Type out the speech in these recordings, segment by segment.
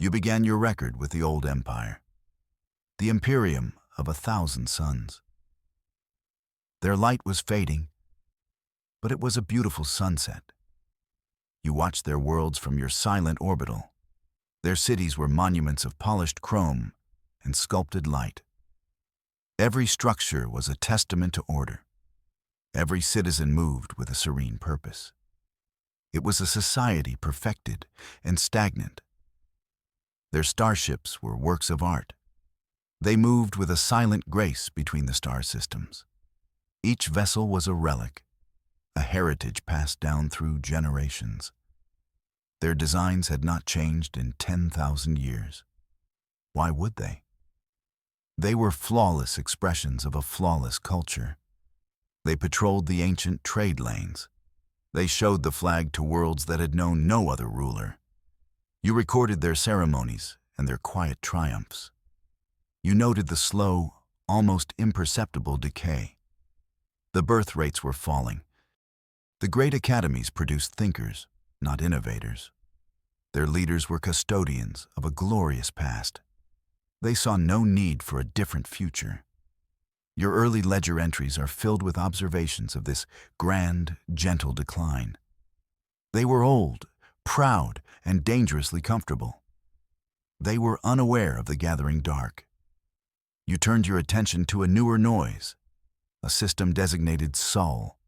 You began your record with the old empire, the Imperium of 1,000 suns. Their light was fading, but it was a beautiful sunset. You watched their worlds from your silent orbital. Their cities were monuments of polished chrome and sculpted light. Every structure was a testament to order. Every citizen moved with a serene purpose. It was a society perfected and stagnant. Their starships were works of art. They moved with a silent grace between the star systems. Each vessel was a relic, a heritage passed down through generations. Their designs had not changed in 10,000 years. Why would they? They were flawless expressions of a flawless culture. They patrolled the ancient trade lanes. They showed the flag to worlds that had known no other ruler. You recorded their ceremonies and their quiet triumphs. You noted the slow, almost imperceptible decay. The birth rates were falling. The great academies produced thinkers, not innovators. Their leaders were custodians of a glorious past. They saw no need for a different future. Your early ledger entries are filled with observations of this grand, gentle decline. They were old, proud, and dangerously comfortable. They were unaware of the gathering dark. You turned your attention to a newer noise, a system designated Sol.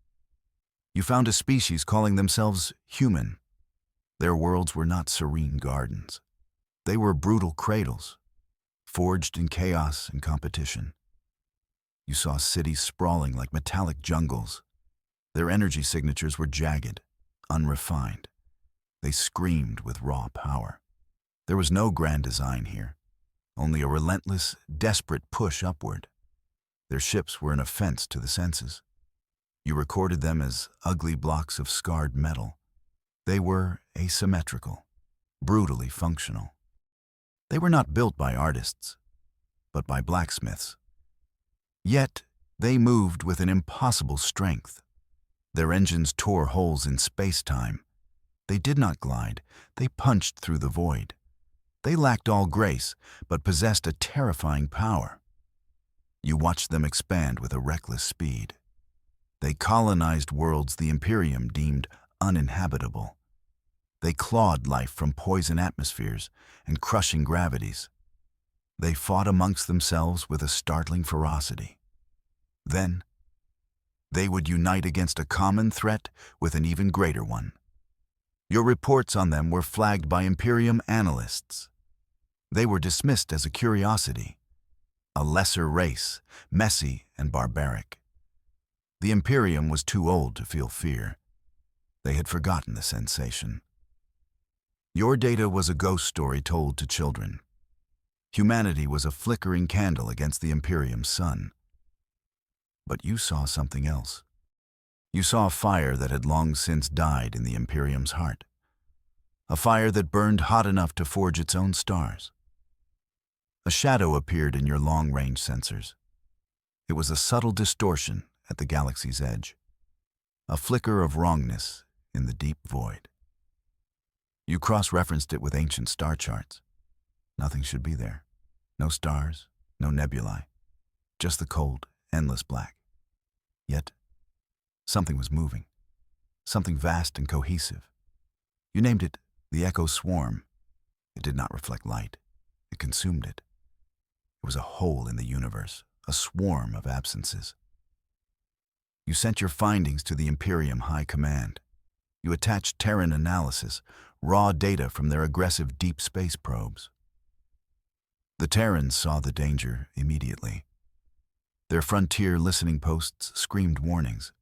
You found a species calling themselves human. Their worlds were not serene gardens. They were brutal cradles, forged in chaos and competition. You saw cities sprawling like metallic jungles. Their energy signatures were jagged, unrefined. They screamed with raw power. There was no grand design here, only a relentless, desperate push upward. Their ships were an offense to the senses. You recorded them as ugly blocks of scarred metal. They were asymmetrical, brutally functional. They were not built by artists, but by blacksmiths. Yet, they moved with an impossible strength. Their engines tore holes in space-time. They did not glide, they punched through the void. They lacked all grace, but possessed a terrifying power. You watched them expand with a reckless speed. They colonized worlds the Imperium deemed uninhabitable. They clawed life from poison atmospheres and crushing gravities. They fought amongst themselves with a startling ferocity. Then, they would unite against a common threat with an even greater one. Your reports on them were flagged by Imperium analysts. They were dismissed as a curiosity, a lesser race, messy and barbaric. The Imperium was too old to feel fear. They had forgotten the sensation. Your data was a ghost story told to children. Humanity was a flickering candle against the Imperium's sun. But you saw something else. You saw a fire that had long since died in the Imperium's heart. A fire that burned hot enough to forge its own stars. A shadow appeared in your long-range sensors. It was a subtle distortion at the galaxy's edge. A flicker of wrongness in the deep void. You cross-referenced it with ancient star charts. Nothing should be there. No stars, no nebulae. Just the cold, endless black. Yet, something was moving. Something vast and cohesive. You named it the Echo Swarm. It did not reflect light. It consumed it. It was a hole in the universe, a swarm of absences. You sent your findings to the Imperium High Command. You attached Terran analysis, raw data from their aggressive deep space probes. The Terrans saw the danger immediately. Their frontier listening posts screamed warnings.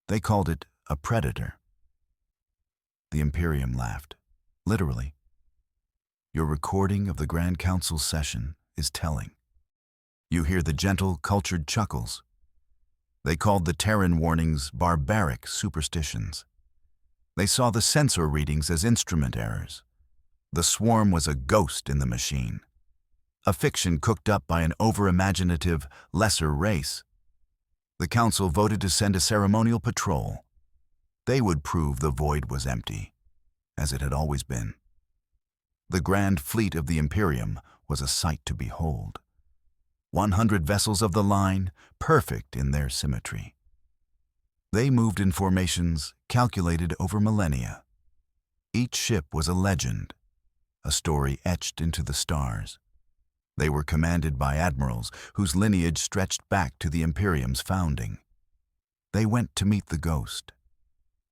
They called it a predator. The Imperium laughed, literally. Your recording of the Grand Council's session is telling. You hear the gentle, cultured chuckles. They called the Terran warnings barbaric superstitions. They saw the sensor readings as instrument errors. The swarm was a ghost in the machine. A fiction cooked up by an over-imaginative, lesser race. The council voted to send a ceremonial patrol. They would prove the void was empty, as it had always been. The grand fleet of the Imperium was a sight to behold. 100 vessels of the line, perfect in their symmetry. They moved in formations calculated over millennia. Each ship was a legend, a story etched into the stars. They were commanded by admirals whose lineage stretched back to the Imperium's founding. They went to meet the ghost.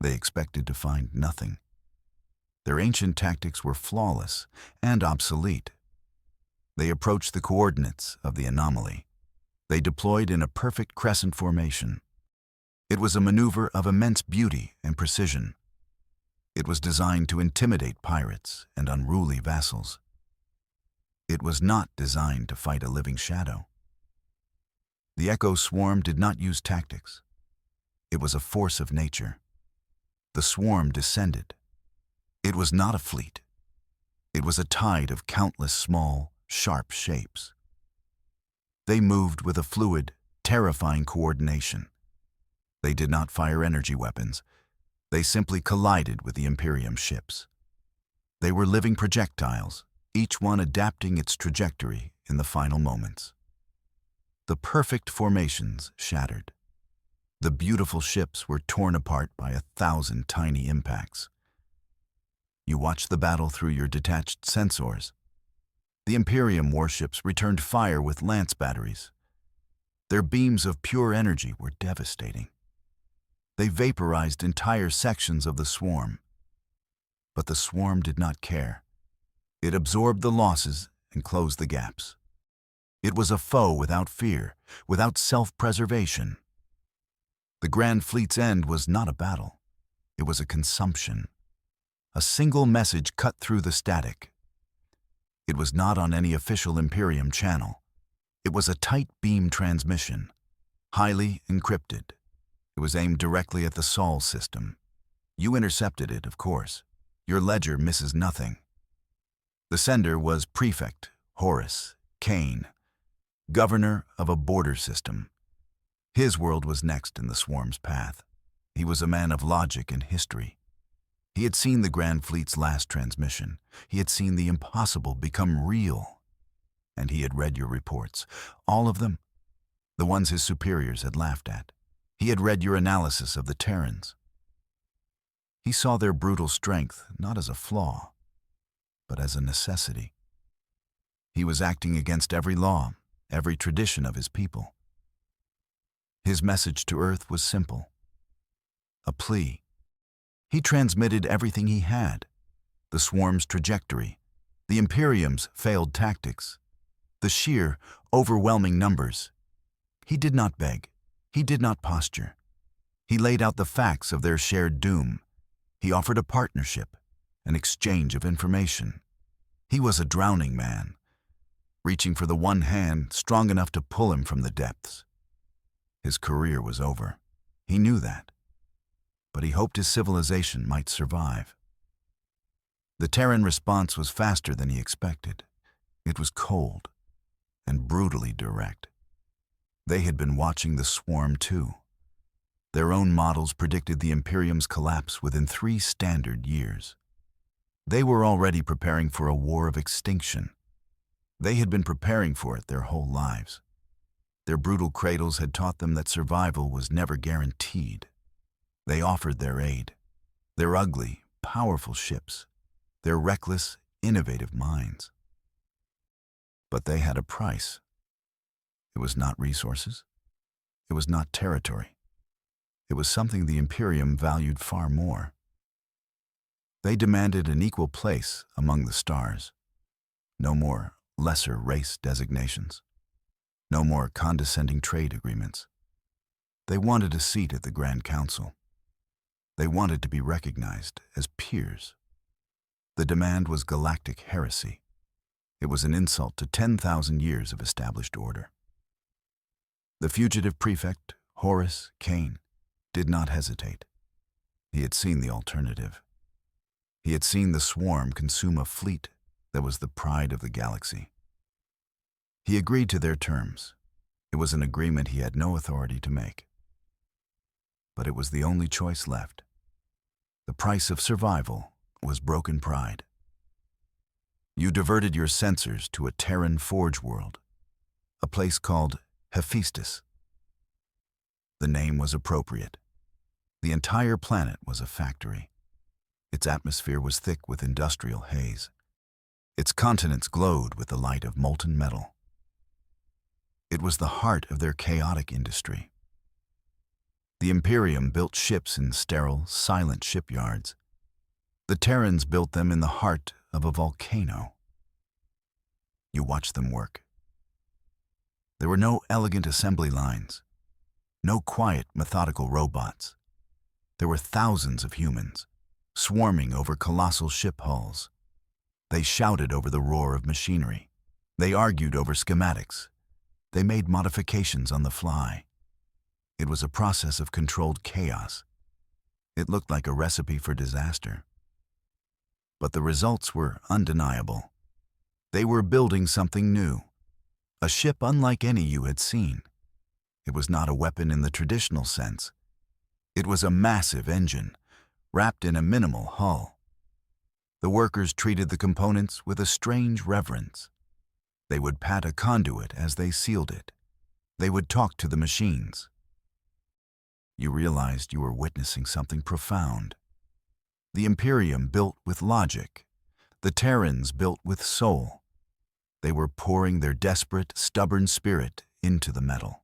They expected to find nothing. Their ancient tactics were flawless and obsolete. They approached the coordinates of the anomaly. They deployed in a perfect crescent formation. It was a maneuver of immense beauty and precision. It was designed to intimidate pirates and unruly vassals. It was not designed to fight a living shadow. The Echo Swarm did not use tactics. It was a force of nature. The swarm descended. It was not a fleet. It was a tide of countless small, sharp shapes. They moved with a fluid, terrifying coordination. They did not fire energy weapons. They simply collided with the Imperium ships. They were living projectiles, each one adapting its trajectory in the final moments. The perfect formations shattered. The beautiful ships were torn apart by 1,000 tiny impacts. You watched the battle through your detached sensors. The Imperium warships returned fire with lance batteries. Their beams of pure energy were devastating. They vaporized entire sections of the swarm. But the swarm did not care. It absorbed the losses and closed the gaps. It was a foe without fear, without self-preservation. The Grand Fleet's end was not a battle. It was a consumption. A single message cut through the static. It was not on any official Imperium channel. It was a tight beam transmission, highly encrypted. It was aimed directly at the Sol system. You intercepted it, of course. Your ledger misses nothing. The sender was Prefect Horace Kane, governor of a border system. His world was next in the swarm's path. He was a man of logic and history. He had seen the Grand Fleet's last transmission. He had seen the impossible become real. And he had read your reports, all of them, the ones his superiors had laughed at. He had read your analysis of the Terrans. He saw their brutal strength not as a flaw, but as a necessity. He was acting against every law, every tradition of his people. His message to Earth was simple, a plea. He transmitted everything he had, the swarm's trajectory, the Imperium's failed tactics, the sheer, overwhelming numbers. He did not beg. He did not posture. He laid out the facts of their shared doom. He offered a partnership, an exchange of information. He was a drowning man, reaching for the one hand strong enough to pull him from the depths. His career was over. He knew that. But he hoped his civilization might survive. The Terran response was faster than he expected. It was cold and brutally direct. They had been watching the swarm too. Their own models predicted the Imperium's collapse within 3 standard years. They were already preparing for a war of extinction. They had been preparing for it their whole lives. Their brutal cradles had taught them that survival was never guaranteed. They offered their aid, their ugly, powerful ships, their reckless, innovative minds. But they had a price. It was not resources. It was not territory. It was something the Imperium valued far more. They demanded an equal place among the stars. No more lesser race designations. No more condescending trade agreements. They wanted a seat at the Grand Council. They wanted to be recognized as peers. The demand was galactic heresy. It was an insult to 10,000 years of established order. The fugitive prefect, Horace Kane, did not hesitate. He had seen the alternative. He had seen the swarm consume a fleet that was the pride of the galaxy. He agreed to their terms. It was an agreement he had no authority to make. But it was the only choice left. The price of survival was broken pride. You diverted your sensors to a Terran forge world, a place called Hephaestus. The name was appropriate. The entire planet was a factory. Its atmosphere was thick with industrial haze. Its continents glowed with the light of molten metal. It was the heart of their chaotic industry. The Imperium built ships in sterile, silent shipyards. The Terrans built them in the heart of a volcano. You watched them work. There were no elegant assembly lines, no quiet, methodical robots. There were thousands of humans, swarming over colossal ship hulls. They shouted over the roar of machinery. They argued over schematics. They made modifications on the fly. It was a process of controlled chaos. It looked like a recipe for disaster. But the results were undeniable. They were building something new, a ship unlike any you had seen. It was not a weapon in the traditional sense. It was a massive engine, wrapped in a minimal hull. The workers treated the components with a strange reverence. They would pat a conduit as they sealed it. They would talk to the machines. You realized you were witnessing something profound. The Imperium built with logic. The Terrans built with soul. They were pouring their desperate, stubborn spirit into the metal.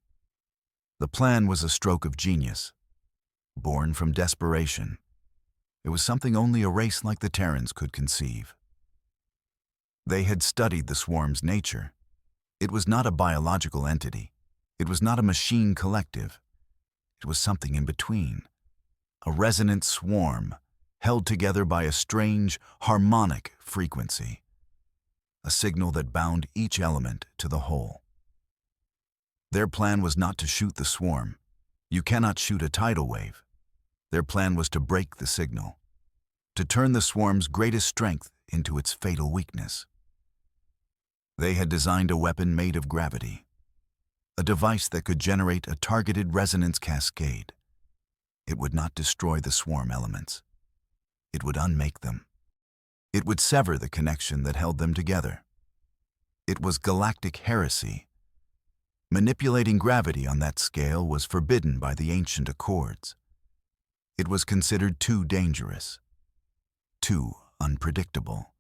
The plan was a stroke of genius, born from desperation. It was something only a race like the Terrans could conceive. They had studied the swarm's nature. It was not a biological entity. It was not a machine collective. It was something in between, a resonant swarm held together by a strange, harmonic frequency, a signal that bound each element to the whole. Their plan was not to shoot the swarm. You cannot shoot a tidal wave. Their plan was to break the signal, to turn the swarm's greatest strength into its fatal weakness. They had designed a weapon made of gravity, a device that could generate a targeted resonance cascade. It would not destroy the swarm elements. It would unmake them. It would sever the connection that held them together. It was galactic heresy. Manipulating gravity on that scale was forbidden by the ancient accords. It was considered too dangerous, too unpredictable.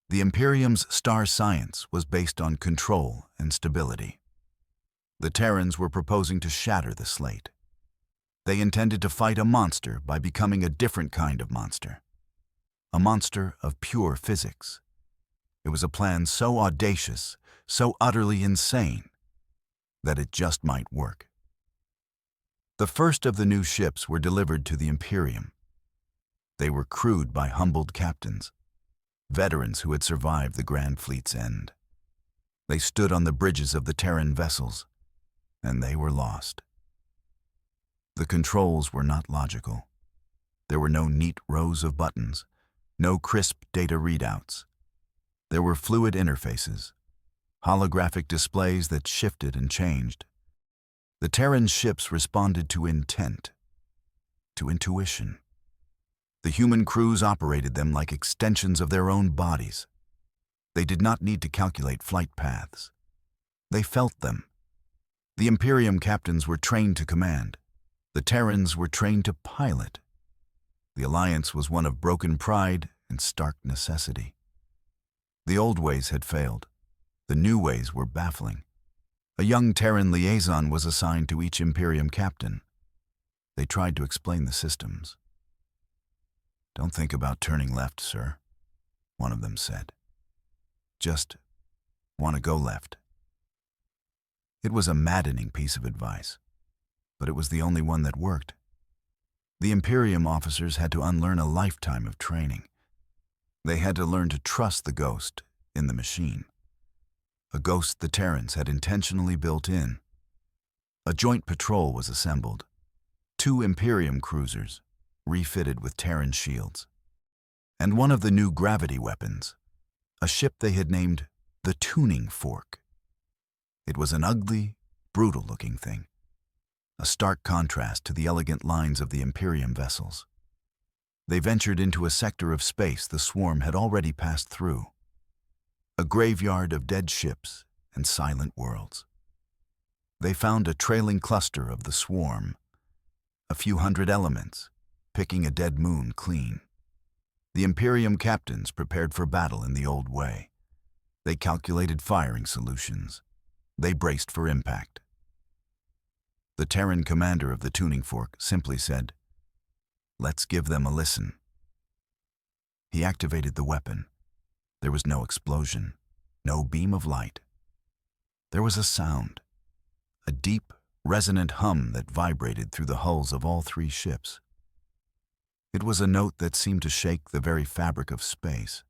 The Imperium's star science was based on control and stability. The Terrans were proposing to shatter the slate. They intended to fight a monster by becoming a different kind of monster, a monster of pure physics. It was a plan so audacious, so utterly insane, that it just might work. The first of the new ships were delivered to the Imperium. They were crewed by humbled captains, veterans who had survived the Grand Fleet's end. They stood on the bridges of the Terran vessels, and they were lost. The controls were not logical. There were no neat rows of buttons, no crisp data readouts. There were fluid interfaces, holographic displays that shifted and changed. The Terran ships responded to intent, to intuition. The human crews operated them like extensions of their own bodies. They did not need to calculate flight paths. They felt them. The Imperium captains were trained to command. The Terrans were trained to pilot. The alliance was one of broken pride and stark necessity. The old ways had failed. The new ways were baffling. A young Terran liaison was assigned to each Imperium captain. They tried to explain the systems. "Don't think about turning left, sir," one of them said. "Just want to go left." It was a maddening piece of advice, but it was the only one that worked. The Imperium officers had to unlearn a lifetime of training. They had to learn to trust the ghost in the machine, a ghost the Terrans had intentionally built in. A joint patrol was assembled, 2 Imperium cruisers, refitted with Terran shields, and one of the new gravity weapons, a ship they had named the Tuning Fork. It was an ugly, brutal-looking thing, a stark contrast to the elegant lines of the Imperium vessels. They ventured into a sector of space the swarm had already passed through. a graveyard of dead ships and silent worlds. They found a trailing cluster of the swarm, a few hundred elements, picking a dead moon clean. The Imperium captains prepared for battle in the old way. They calculated firing solutions. They braced for impact. The Terran commander of the tuning fork simply said, "Let's give them a listen." He activated the weapon. There was no explosion, no beam of light. There was a sound, a deep, resonant hum that vibrated through the hulls of all three ships. It was a note that seemed to shake the very fabric of space.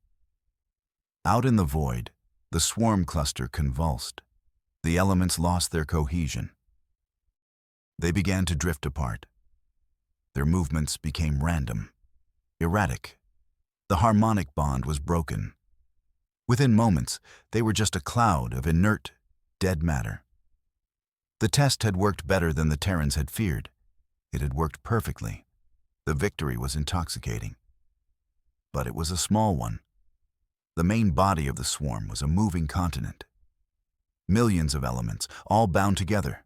Out in the void, the swarm cluster convulsed. The elements lost their cohesion. They began to drift apart. Their movements became random, erratic. The harmonic bond was broken. Within moments, they were just a cloud of inert, dead matter. The test had worked better than the Terrans had feared. It had worked perfectly. The victory was intoxicating. But it was a small one. The main body of the swarm was a moving continent. Millions of elements, all bound together.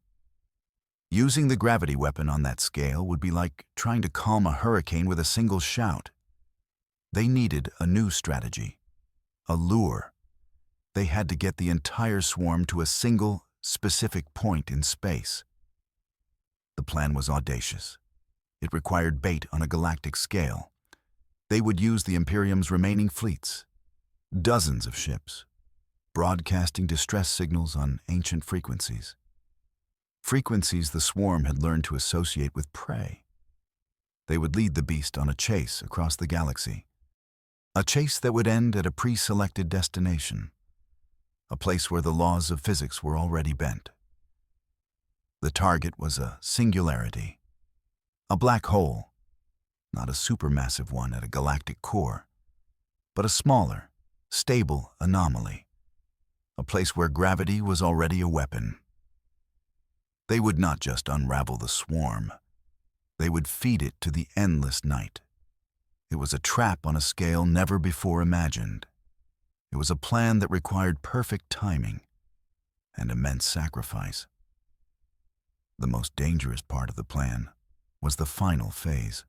Using the gravity weapon on that scale would be like trying to calm a hurricane with a single shout. They needed a new strategy, a lure. They had to get the entire swarm to a single, specific point in space. The plan was audacious. It required bait on a galactic scale. They would use the Imperium's remaining fleets, dozens of ships, broadcasting distress signals on ancient frequencies. Frequencies the swarm had learned to associate with prey. They would lead the beast on a chase across the galaxy. A chase that would end at a pre-selected destination, a place where the laws of physics were already bent. The target was a singularity, a black hole, not a supermassive one at a galactic core, but a smaller, stable anomaly, a place where gravity was already a weapon. They would not just unravel the swarm, they would feed it to the endless night. It was a trap on a scale never before imagined. It was a plan that required perfect timing and immense sacrifice. The most dangerous part of the plan was the final phase.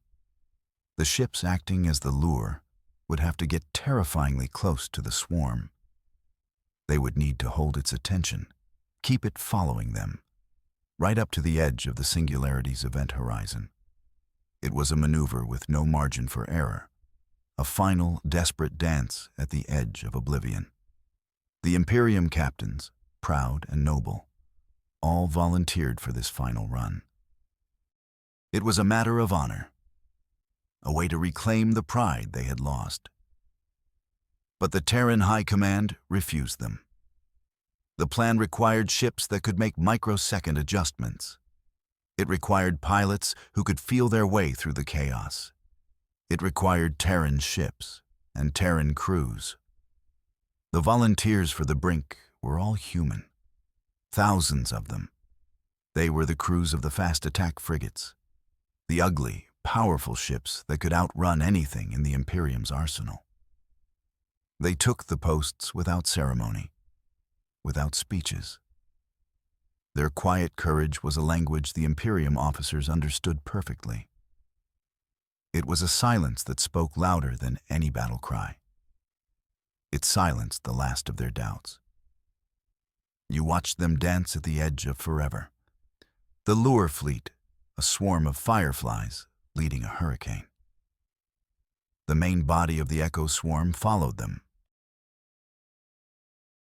The ships acting as the lure would have to get terrifyingly close to the swarm. They would need to hold its attention, keep it following them, right up to the edge of the Singularity's event horizon. It was a maneuver with no margin for error, a final, desperate dance at the edge of oblivion. The Imperium captains, proud and noble, all volunteered for this final run. It was a matter of honor, a way to reclaim the pride they had lost. But the Terran High Command refused them. The plan required ships that could make microsecond adjustments. It required pilots who could feel their way through the chaos. It required Terran ships and Terran crews. The volunteers for the brink were all human, thousands of them. They were the crews of the fast attack frigates, the ugly, powerful ships that could outrun anything in the Imperium's arsenal. They took the posts without ceremony, without speeches. Their quiet courage was a language the Imperium officers understood perfectly. It was a silence that spoke louder than any battle cry. It silenced the last of their doubts. You watched them dance at the edge of forever. The lure fleet, a swarm of fireflies, leading a hurricane. The main body of the Echo swarm followed them,